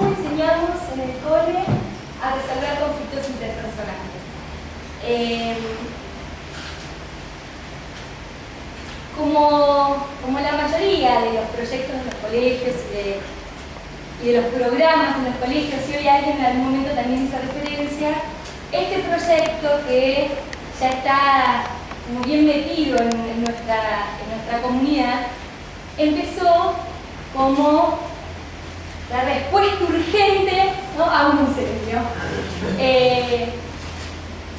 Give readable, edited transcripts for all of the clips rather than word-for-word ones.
cómo enseñamos en el cole a resolver conflictos interpersonales. Como la mayoría de los proyectos de los colegios y de los programas en los colegios, y hoy alguien en algún momento también hizo referencia, este proyecto que ya está muy bien metido en nuestra comunidad, empezó como la respuesta urgente, ¿no?, a un incendio.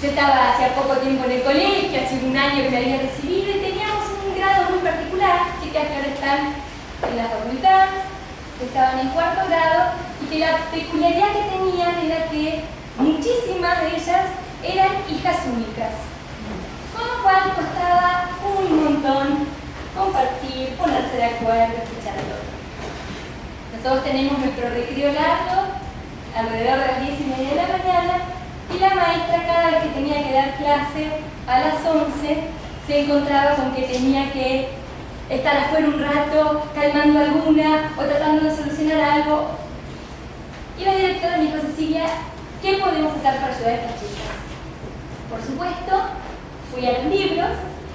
Yo estaba hacía poco tiempo en el colegio, hace un año que me había recibido y teníamos un grado muy particular, chicas que ahora están en la facultad, que estaban en cuarto grado, y que la peculiaridad que tenían era que muchísimas de ellas eran hijas únicas, con lo cual costaba un montón compartir, ponerse de acuerdo, escuchar al otro. Nosotros tenemos nuestro recreo largo, alrededor de las 10:30 de la mañana, y la maestra cada vez que tenía que dar clase a las 11 se encontraba con que tenía que estar afuera un rato calmando alguna o tratando de solucionar algo. Y la directora me dijo: Cecilia, ¿qué podemos hacer para ayudar a estas chicas? Por supuesto, fui a los libros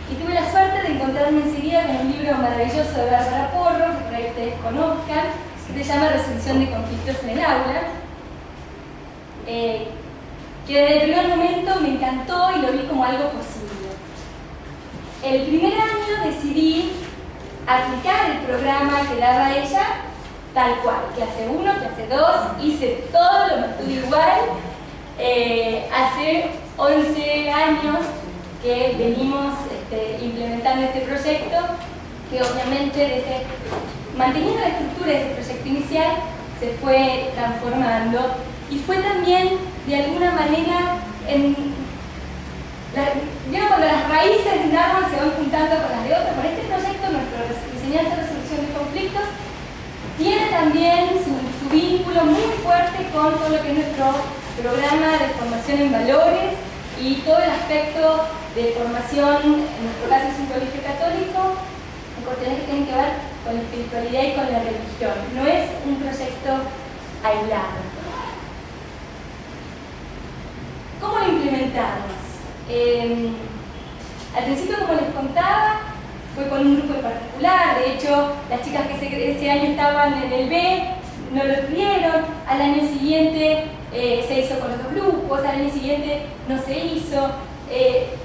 y tuve la suerte de encontrarme enseguida con un libro maravilloso de Bárbara Porro, que por ahí ustedes conozcan, que se llama Resolución de conflictos en el aula, que desde el primer momento me encantó y lo vi como algo posible. El primer año decidí aplicar el programa que daba ella tal cual, clase 1, clase 2, hice todo lo que estuve igual. Hace 11 años que venimos implementando este proyecto, que obviamente manteniendo la estructura de ese proyecto inicial se fue transformando y fue también de alguna manera ¿vieron cuando las raíces de un árbol se van juntando con las de otro? Con este proyecto, nuestro enseñanza de resolución de conflictos tiene también su vínculo muy fuerte con todo lo que es nuestro programa de formación en valores y todo el aspecto de formación, en nuestro caso es un colegio católico, en cuestiones que tienen que ver con la espiritualidad y con la religión. No es un proyecto aislado. ¿Cómo lo implementamos? Al principio, como les contaba, fue con un grupo en particular. De hecho, las chicas que ese año estaban en el B no lo tuvieron. Al año siguiente se hizo con los dos grupos, al año siguiente no se hizo.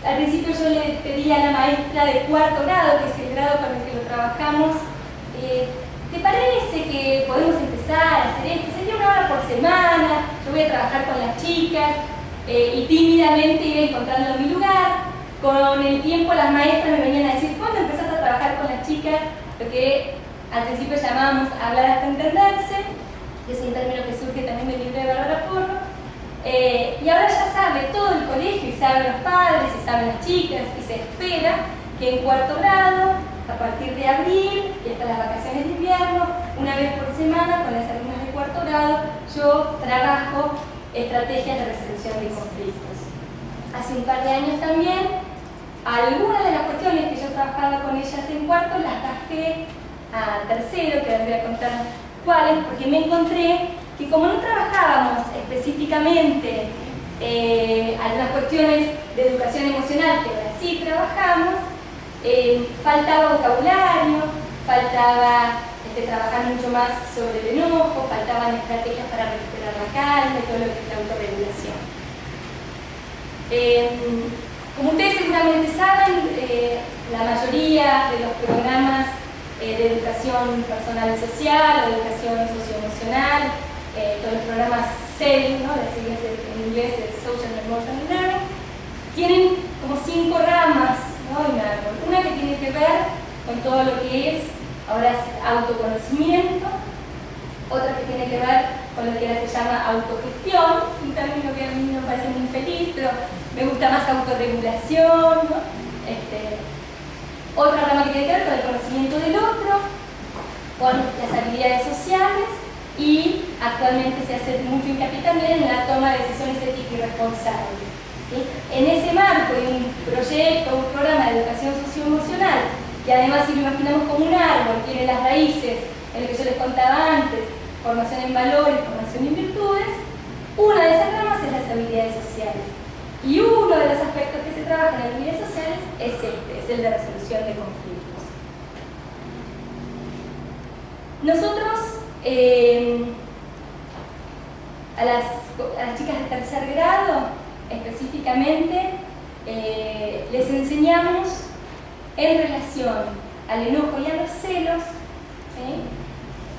Al principio yo le pedí a la maestra de cuarto grado, que es el grado con el que lo trabajamos, ¿te parece que podemos empezar a hacer esto? Sería 1 hora por semana, yo voy a trabajar con las chicas, y tímidamente iba encontrando mi lugar. Con el tiempo las maestras me venían a decir: ¿cuándo empezaste a trabajar con las chicas? Lo que al principio llamábamos hablar hasta entenderse, que es un término que surge también del libro de Bárbara Porro. Y ahora ya sabe todo el colegio, y saben los padres, y saben las chicas, y se espera que en cuarto grado, a partir de abril y hasta las vacaciones de invierno, 1 vez por semana con las alumnas de cuarto grado, yo trabajo estrategias de resolución de conflictos. Hace un par de años también, algunas de las cuestiones que yo trabajaba con ellas en cuarto las bajé a tercero, que les voy a contar cuáles, porque me encontré que como no trabajábamos específicamente algunas cuestiones de educación emocional, que ahora sí trabajamos, faltaba vocabulario, faltaba trabajar mucho más sobre el enojo, faltaban estrategias para recuperar la calma y todo lo que es la autorregulación. Como ustedes seguramente saben, la mayoría de los programas de educación personal y social, o educación socioemocional, todos los programas SEL, ¿no?, las siglas en inglés es Social and Emotional Learning, tienen como 5 ramas, ¿no?, en árbol. Una que tiene que ver con todo lo que es ahora es autoconocimiento, otra que tiene que ver con lo que ahora se llama autogestión, un término que a mí me parece muy feliz, pero me gusta más autorregulación, ¿no? Otra rama que tiene que ver con el conocimiento del otro, con las habilidades sociales, y actualmente se hace mucho hincapié también en la toma de decisiones éticas y responsables. ¿Sí? En ese marco de un proyecto, un programa de educación socioemocional, que además, si lo imaginamos como un árbol, tiene las raíces, en lo que yo les contaba antes, formación en valores, formación en virtudes, una de esas ramas es las habilidades sociales. Y uno de los aspectos que se trabaja en las habilidades sociales es es el de resolución de conflictos. Nosotros, a las chicas de tercer grado, específicamente, les enseñamos en relación al enojo y a los celos, ¿sí?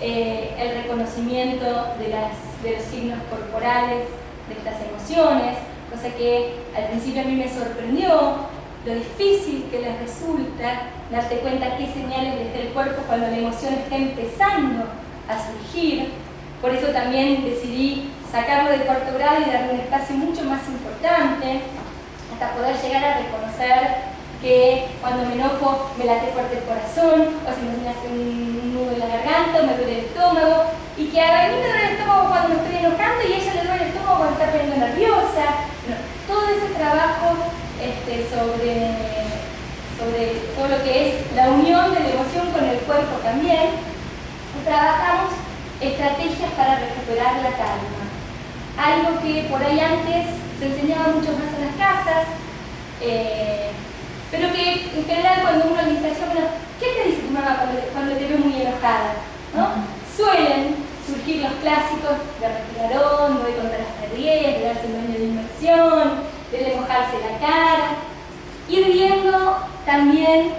El reconocimiento de los signos corporales de estas emociones, cosa que al principio a mí me sorprendió lo difícil que les resulta darse cuenta qué señales les da el cuerpo cuando la emoción está empezando a surgir. Por eso también decidí sacarlo de cuarto grado y darle un espacio mucho más importante hasta poder llegar a reconocer que cuando me enojo me late fuerte el corazón, o si me hace un nudo en la garganta, o me duele el estómago, y que a mí me duele el estómago cuando me estoy enojando y a ella le duele el estómago cuando está poniendo nerviosa. No, todo ese trabajo sobre todo lo que es la unión de la emoción con el cuerpo también, trabajamos estrategias para recuperar la calma. Algo que por ahí antes se enseñaba mucho más en las casas, pero que en general cuando uno le dice, bueno, ¿qué te dice tu mamá cuando te ve muy enojada? ¿No? Suelen surgir los clásicos de respirar hondo, de contar hasta 10, de darse un baño de inmersión, de mojarse la cara, ir viendo también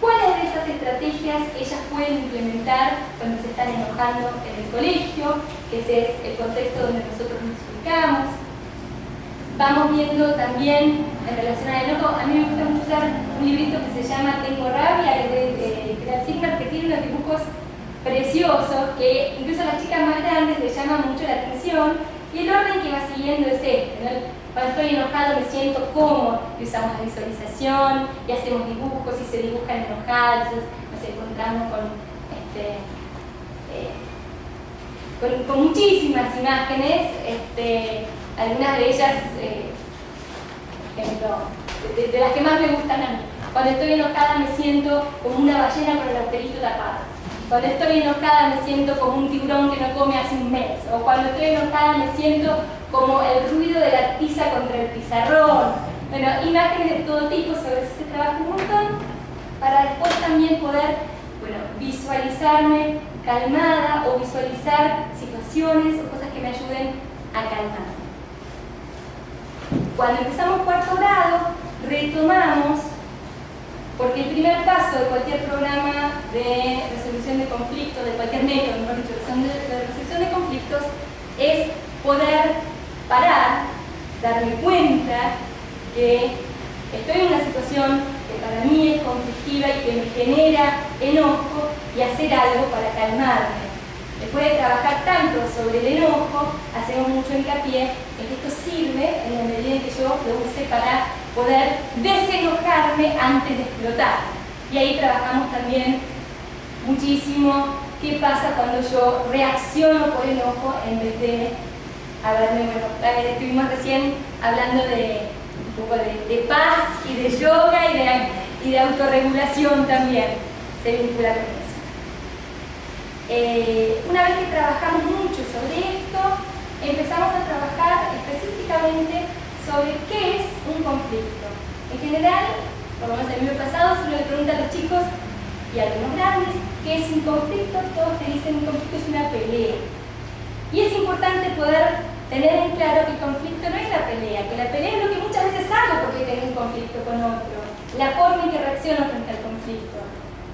cuáles de esas estrategias ellas pueden implementar cuando se están enojando en el colegio, que ese es el contexto donde nosotros nos ubicamos. Vamos viendo también en relación al enojo, a mí me gusta mucho usar un librito que se llama Tengo rabia, que es de Creal Sigmar, que tiene unos dibujos preciosos, que incluso a las chicas más grandes les llama mucho la atención, y el orden que va siguiendo es este, ¿no? Cuando estoy enojado me siento como, y usamos la visualización, y hacemos dibujos, y se dibujan enojados, nos encontramos con muchísimas imágenes, algunas de ellas, ejemplo, de las que más me gustan a mí. Cuando estoy enojada me siento como una ballena con el agujerito tapado. Cuando estoy enojada me siento como un tiburón que no come hace un mes. O cuando estoy enojada me siento como el ruido de la tiza contra el pizarrón. Bueno, imágenes de todo tipo, sobre eso se trabaja un montón, para después también poder, visualizarme calmada o visualizar situaciones o cosas que me ayuden a calmar. Cuando empezamos cuarto grado, retomamos, porque el primer paso de cualquier programa de resolución de conflictos, de cualquier método, mejor dicho, de resolución de conflictos, es poder parar, darme cuenta que estoy en una situación que para mí es conflictiva y que me genera enojo y hacer algo para calmarme. Después de trabajar tanto sobre el enojo, hacemos mucho hincapié en que esto sirve en la medida en que yo lo use para poder desenojarme antes de explotar. Y ahí trabajamos también muchísimo qué pasa cuando yo reacciono por enojo en vez de haberme, estuvimos recién hablando de un poco de paz y de yoga y de autorregulación también, se vincula con eso. Una vez que trabajamos mucho sobre esto, empezamos a trabajar específicamente sobre qué es un conflicto. En general, por lo menos el año pasado, se le pregunta a los chicos y a los grandes qué es un conflicto. Todos te dicen un conflicto es una pelea. Y es importante poder tener en claro que el conflicto no es la pelea, que la pelea es lo que muchas veces hago porque tengo un conflicto con otro, la forma en que reacciono frente al conflicto.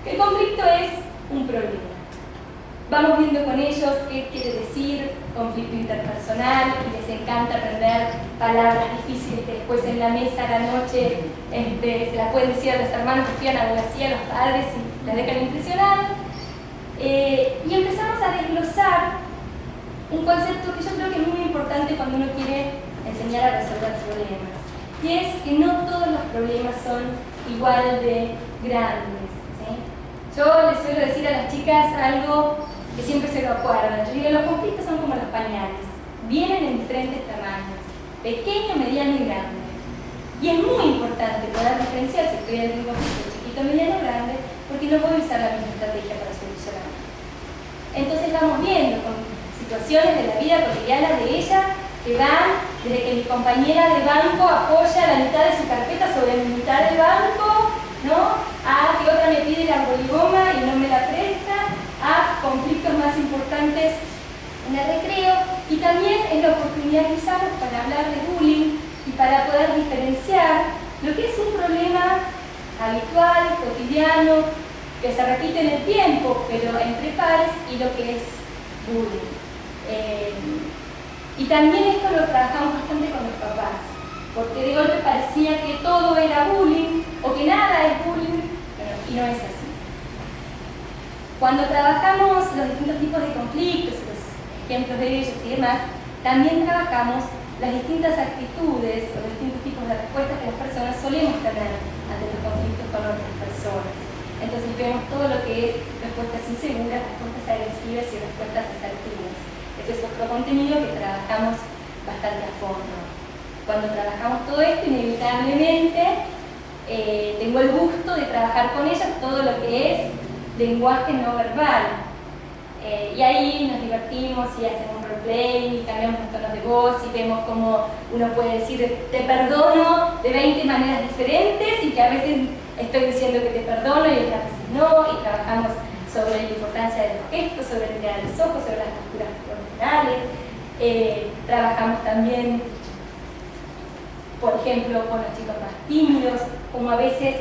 Que el conflicto es un problema. Vamos viendo con ellos qué quiere decir conflicto interpersonal, y les encanta aprender palabras difíciles que después en la mesa a la noche se las pueden decir a los hermanos que estudian abogacía, a los padres, y les dejan impresionados. Y empezamos a desglosar un concepto que yo creo que es muy importante cuando uno quiere enseñar a resolver problemas, y es que no todos los problemas son igual de grandes, ¿sí? Yo les suelo decir a las chicas algo que siempre se lo acuerdan. Yo digo, los conflictos son como los pañales, vienen en diferentes tamaños, pequeño, mediano y grande. Y es muy importante poder diferenciar si estoy en un conflicto chiquito, mediano o grande, porque no puedo usar la misma estrategia para solucionarlo. Entonces vamos viendo, situaciones de la vida cotidiana de ella que van desde que mi compañera de banco apoya la mitad de su carpeta sobre mi mitad del banco, ¿no? A que otra me pide la boligoma y no me la presta, a conflictos más importantes en el recreo, y también es la oportunidad que usamos para hablar de bullying y para poder diferenciar lo que es un problema habitual, cotidiano, que se repite en el tiempo, pero entre pares, y lo que es bullying. Y también esto lo trabajamos bastante con los papás, porque de golpe parecía que todo era bullying o que nada es bullying, y no es así. Cuando trabajamos los distintos tipos de conflictos, los ejemplos de ellos y demás, también trabajamos las distintas actitudes o los distintos tipos de respuestas que las personas solemos tener ante los conflictos con otras personas. Entonces vemos todo lo que es respuestas inseguras, respuestas agresivas y respuestas asertivas. Ese es otro contenido que trabajamos bastante a fondo. Cuando trabajamos todo esto, inevitablemente tengo el gusto de trabajar con ellas todo lo que es lenguaje no verbal. Y ahí nos divertimos y hacemos roleplay y cambiamos los tonos de voz y vemos cómo uno puede decir te perdono de 20 maneras diferentes, y que a veces estoy diciendo que te perdono y otras veces no, y trabajamos sobre la importancia de los gestos, sobre el mirar a los ojos, sobre las posturas corporales. Trabajamos también, por ejemplo, con los chicos más tímidos, como a veces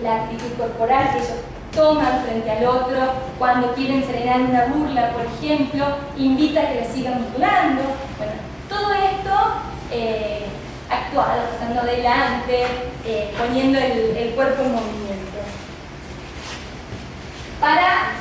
la actitud corporal que ellos toman frente al otro cuando quieren frenar una burla, por ejemplo, invita a que le sigan burlando. Bueno, todo esto actuado, pasando adelante, poniendo el cuerpo en movimiento. Para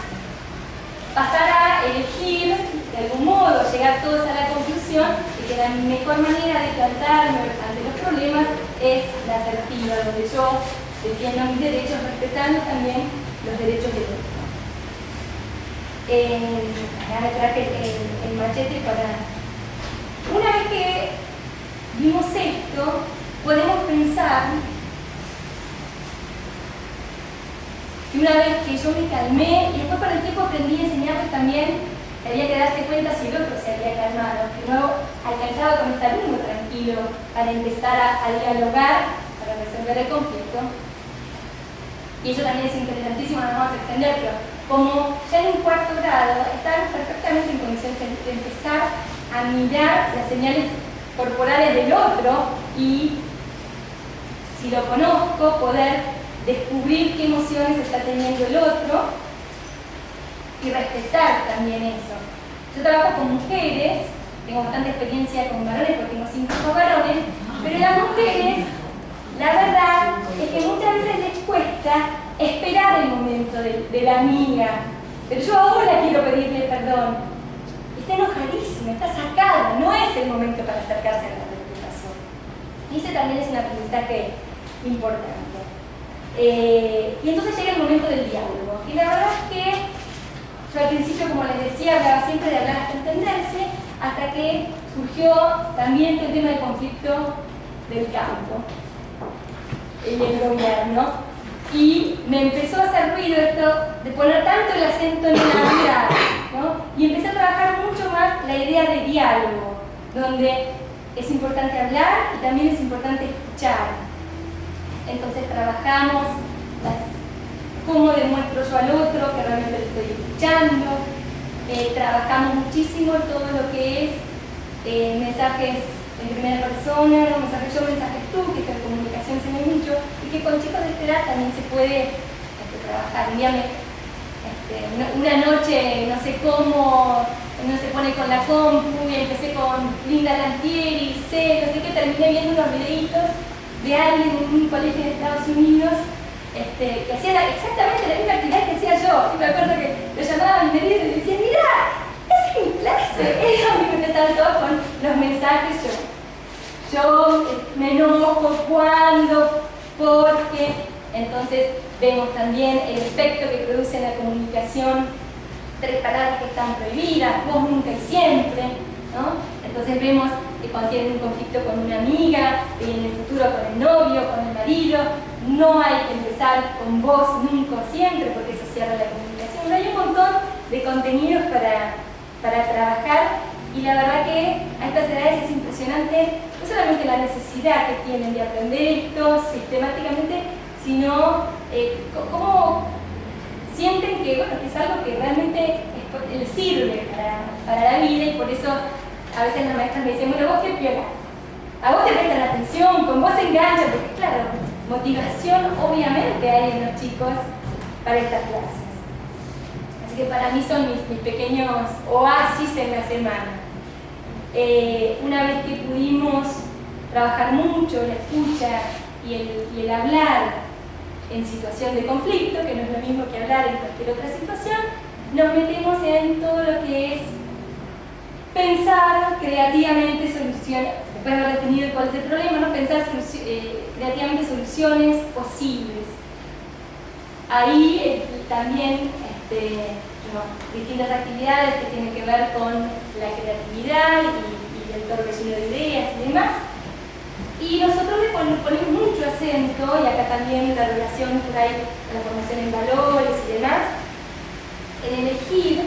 pasar a elegir, de algún modo, llegar todos a la conclusión de que la mejor manera de plantarme ante los problemas es la asertiva, donde yo defiendo mis derechos respetando también los derechos del otro. Me traje el machete para... Una vez que vimos esto, podemos pensar que una vez que yo me calmé, y después con el tiempo aprendí a enseñarles también que había que darse cuenta si el otro se había calmado, que no alcanzaba con estar uno tranquilo para empezar a dialogar, para resolver el conflicto. Y eso también es interesantísimo, no vamos a extender, pero como ya en un cuarto grado están perfectamente en condiciones de empezar a mirar las señales corporales del otro y, si lo conozco, poder descubrir qué emociones está teniendo el otro y respetar también eso. Yo trabajo con mujeres, tengo bastante experiencia con varones porque tengo 5 hijos varones, pero las mujeres, la verdad es que muchas veces les cuesta esperar el momento de la amiga. Pero yo ahora quiero pedirle perdón. Está enojadísima, está sacada, no es el momento para acercarse a la reputación. Y ese también es un aprendizaje importante. Y entonces llega el momento del diálogo. Y la verdad es que yo al principio, como les decía, hablaba siempre de hablar hasta entenderse, hasta que surgió también el tema del conflicto del campo y el gobierno. Y me empezó a hacer ruido esto de poner tanto el acento en la mirada, ¿no? Y empecé a trabajar mucho más la idea de diálogo, donde es importante hablar y también es importante escuchar. Entonces trabajamos cómo demuestro yo al otro que realmente lo estoy escuchando. Trabajamos muchísimo todo lo que es mensajes en primera persona, ¿no? Mensajes yo, mensajes tú, que esta comunicación se ve mucho, y que con chicos de esta edad también se puede trabajar. Un día una noche, no sé cómo, uno se pone con la compu y empecé con Linda Lantieri, no sé qué, terminé viendo unos videitos de alguien en un colegio de Estados Unidos que hacía exactamente la misma actividad que hacía yo. Y me acuerdo que lo llamaban y me decían, mirá, es mi clase. Ellos me contestaban todos con los mensajes yo me enojo cuando, porque. Entonces vemos también el efecto que produce en la comunicación 3 palabras que están prohibidas, vos, nunca y siempre, ¿no? Entonces vemos que cuando tienen un conflicto con una amiga, en el futuro con el novio, con el marido, no hay que empezar con vos, nunca o siempre, porque eso cierra la comunicación. Hay un montón de contenidos para para trabajar, y la verdad que a estas edades es impresionante no solamente la necesidad que tienen de aprender esto sistemáticamente, sino cómo sienten que, bueno, que es algo que realmente les sirve para la vida, y por eso a veces las maestras me dicen, bueno, vos qué piola, a vos te prestan atención, con vos se enganchan, porque claro, motivación obviamente hay en los chicos para estas clases. Así que para mí son mis pequeños oasis en la semana. Una vez que pudimos trabajar mucho la escucha y el hablar en situación de conflicto, que no es lo mismo que hablar en cualquier otra situación, nos metemos en todo lo que es pensar creativamente soluciones, después de haber definido cuál es el problema, ¿no? Pensar creativamente soluciones posibles. Ahí también distintas actividades que tienen que ver con la creatividad y el torbellino de ideas y demás. Y nosotros le ponemos mucho acento, y acá también la relación por ahí con la formación en valores y demás, en elegir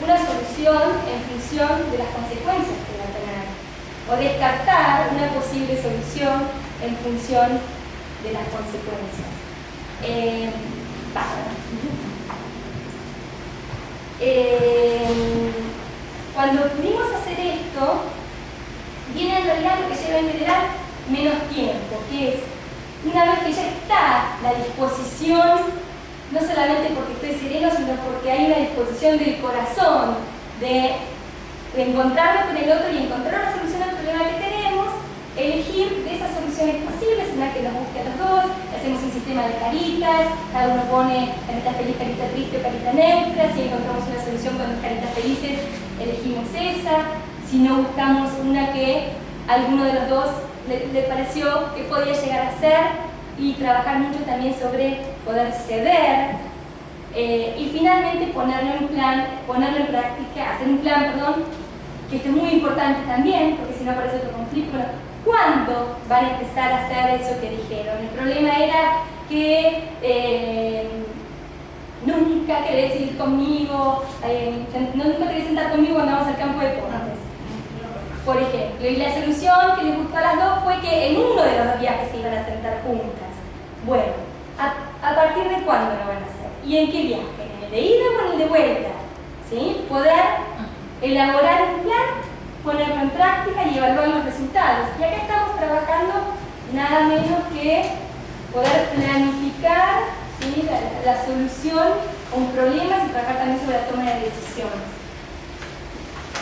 una solución en función de las consecuencias que va a tener, o descartar una posible solución en función de las consecuencias. Cuando pudimos hacer esto, viene en realidad lo que lleva en general menos tiempo, que es una vez que ya está la disposición, no solamente porque estoy sereno, sino porque hay una disposición del corazón de encontrarme con el otro y encontrar una solución al problema que tenemos, elegir de esas soluciones posibles una que nos guste a los dos. Hacemos un sistema de caritas, cada uno pone carita feliz, carita triste o carita neutra. Si encontramos una solución con dos caritas felices, elegimos esa. Si no, buscamos una que a alguno de los dos le pareció que podía llegar a ser, y trabajar mucho también sobre poder ceder, y finalmente ponerlo en práctica, hacer un plan, que esto es muy importante también, porque si no aparece otro conflicto. Bueno, ¿cuándo van a empezar a hacer eso que dijeron? El problema era que nunca querés ir conmigo, nunca querés sentar conmigo cuando vamos al campo de deportes, por ejemplo. Y la solución que les gustó a las dos fue que en uno de los dos viajes se iban a sentar juntas. Bueno, ¿a partir de cuándo lo van a hacer? ¿Y en qué viaje? ¿En el de ida o en el de vuelta? ¿Sí? Poder elaborar un plan, ponerlo en práctica y evaluar los resultados. Y acá estamos trabajando nada menos que poder planificar, ¿sí?, la solución a un problema, y trabajar también sobre la toma de decisiones.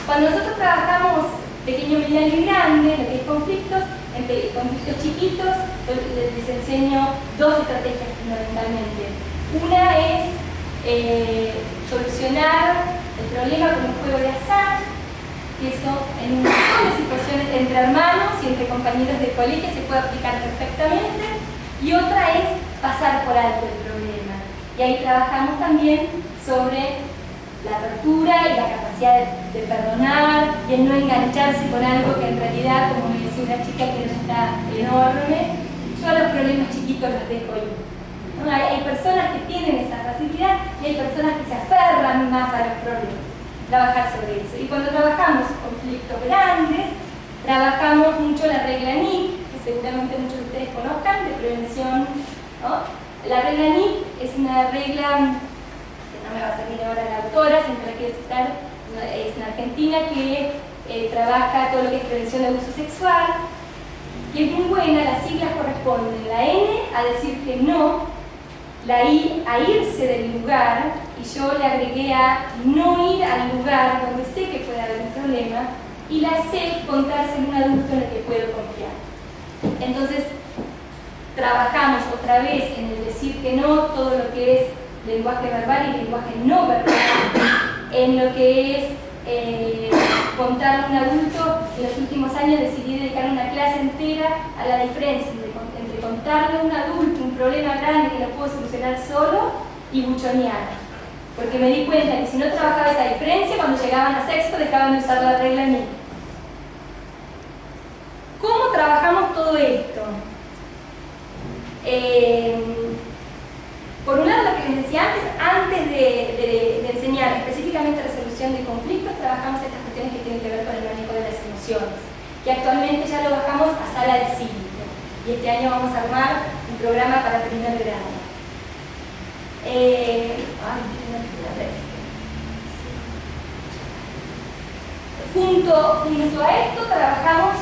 Cuando nosotros trabajamos pequeño, mediano y grande, lo que es conflictos, entre conflictos chiquitos, les enseño dos estrategias fundamentalmente. Una es solucionar el problema con un juego de azar, que eso en un montón de situaciones entre hermanos y entre compañeros de colegio se puede aplicar perfectamente. Y otra es pasar por alto el problema. Y ahí trabajamos también sobre la apertura y la capacidad de perdonar y el no engancharse con algo que en realidad, como me decía una chica que no está enorme, yo a los problemas chiquitos los dejo ir, ¿no? Hay personas que tienen esa facilidad y hay personas que se aferran más a los problemas. Trabajar sobre eso. Y cuando trabajamos conflictos grandes, trabajamos mucho la regla NIP, que seguramente muchos de ustedes conozcan, de prevención, ¿no? La regla NIP es una regla, no me va a servir ahora la autora, siempre la quiero citar, es una argentina que trabaja todo lo que es prevención de abuso sexual, y es muy buena. Las siglas corresponden: la N a decir que no, la I a irse del lugar, y yo le agregué a no ir al lugar donde sé que puede haber un problema, y la C, contarse en un adulto en el que puedo confiar. Entonces, trabajamos otra vez en el decir que no, todo lo que es lenguaje verbal y lenguaje no verbal, en lo que es contarle a un adulto. En los últimos años decidí dedicar una clase entera a la diferencia entre contarle a un adulto un problema grande que lo puedo solucionar solo y buchonear, porque me di cuenta que si no trabajaba esa diferencia, cuando llegaban a sexto dejaban de usar la regla NIP. ¿Cómo trabajamos todo esto? Por un lado, lo que les decía antes de enseñar específicamente resolución de conflictos, trabajamos emociones, que actualmente ya lo bajamos a sala de cívico, y este año vamos a armar un programa para primer grado. Junto a esto trabajamos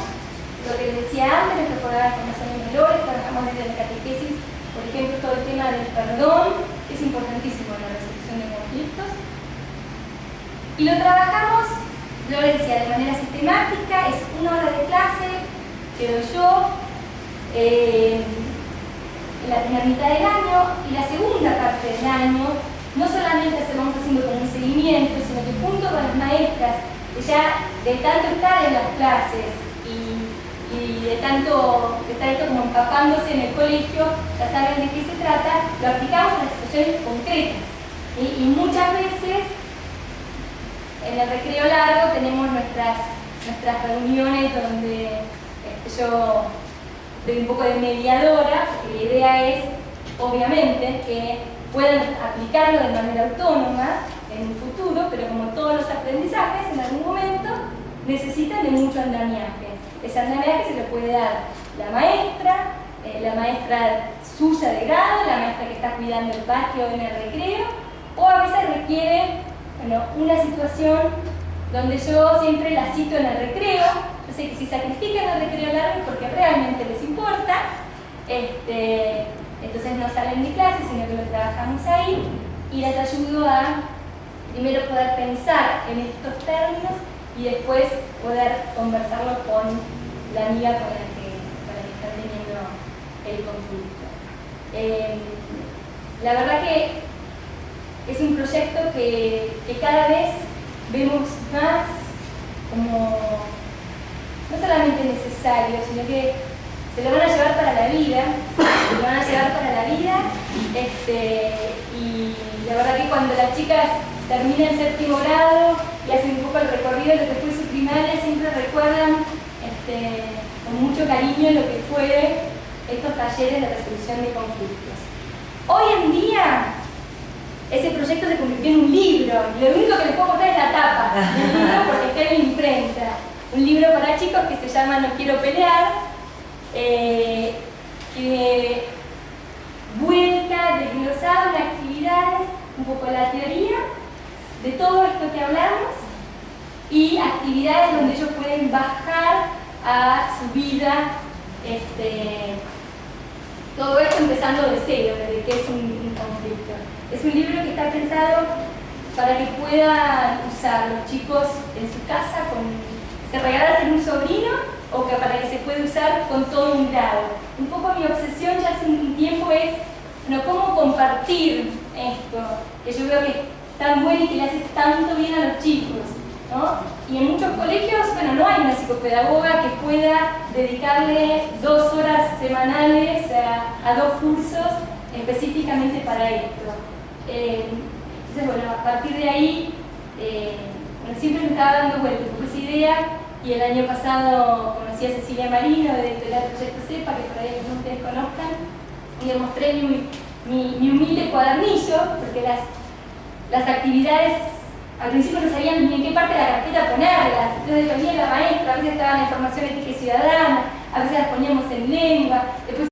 lo que les decía antes, nuestro programa de formación en valores, trabajamos desde la catequesis, por ejemplo, todo el tema del perdón, que es importantísimo en la resolución de conflictos. Y lo trabajamos, yo les decía, de manera sistemática, es una hora de clase que doy yo en la primera mitad del año, y la segunda parte del año, no solamente se vamos haciendo como un seguimiento, sino que junto con las maestras, que ya de tanto estar en las clases y de tanto estar esto como empapándose en el colegio, ya saben de qué se trata, lo aplicamos a las situaciones concretas. Y muchas veces en el recreo largo tenemos nuestras reuniones donde yo doy un poco de mediadora, porque la idea es, obviamente, que puedan aplicarlo de manera autónoma en un futuro, pero como todos los aprendizajes, en algún momento necesitan de mucho andamiaje. Ese andamiaje se le puede dar la maestra suya de grado, la maestra que está cuidando el patio en el recreo, o a veces requiere una situación donde yo siempre la cito en el recreo. Yo sé que si sacrifican el recreo largo es porque realmente les importa, entonces no salen de clase, sino que lo trabajamos ahí, y les ayudo a primero poder pensar en estos términos y después poder conversarlo con la amiga con la que están teniendo el conflicto. La verdad que es un proyecto que cada vez vemos más como no solamente necesario, sino que se lo van a llevar para la vida, y la verdad que cuando las chicas terminan el séptimo grado y hacen un poco el recorrido de lo que fue su primaria, siempre recuerdan con mucho cariño lo que fue estos talleres de resolución de conflictos. Hoy en día ese proyecto se convirtió en un libro, y lo único que les puedo mostrar es la tapa del libro porque está en la imprenta. Un libro para chicos que se llama No quiero pelear, que vuelca, desglosado en actividades, un poco la teoría de todo esto que hablamos y actividades donde ellos pueden bajar a su vida, todo esto empezando de cero, desde que es un conflicto. Es un libro que está pensado para que puedan usar los chicos en su casa, se regala ser un sobrino, o que para que se pueda usar con todo un grado. Un poco mi obsesión ya hace un tiempo es cómo compartir esto, que yo veo que es tan bueno y que le hace tanto bien a los chicos, ¿no? Y en muchos colegios, no hay una psicopedagoga que pueda dedicarle 2 horas semanales a 2 cursos específicamente para esto. Entonces, a partir de ahí, siempre me estaba dando vueltas por esa idea, y el año pasado conocí a Cecilia Marino de Editorial Proyecto CEPA, que por ahí algunos de ustedes conozcan, y le mostré mi humilde cuadernillo, porque las actividades al principio no sabían ni en qué parte de la carpeta ponerlas, entonces dependía de la maestra, a veces estaban en formación ética y ciudadana, a veces las poníamos en lengua, después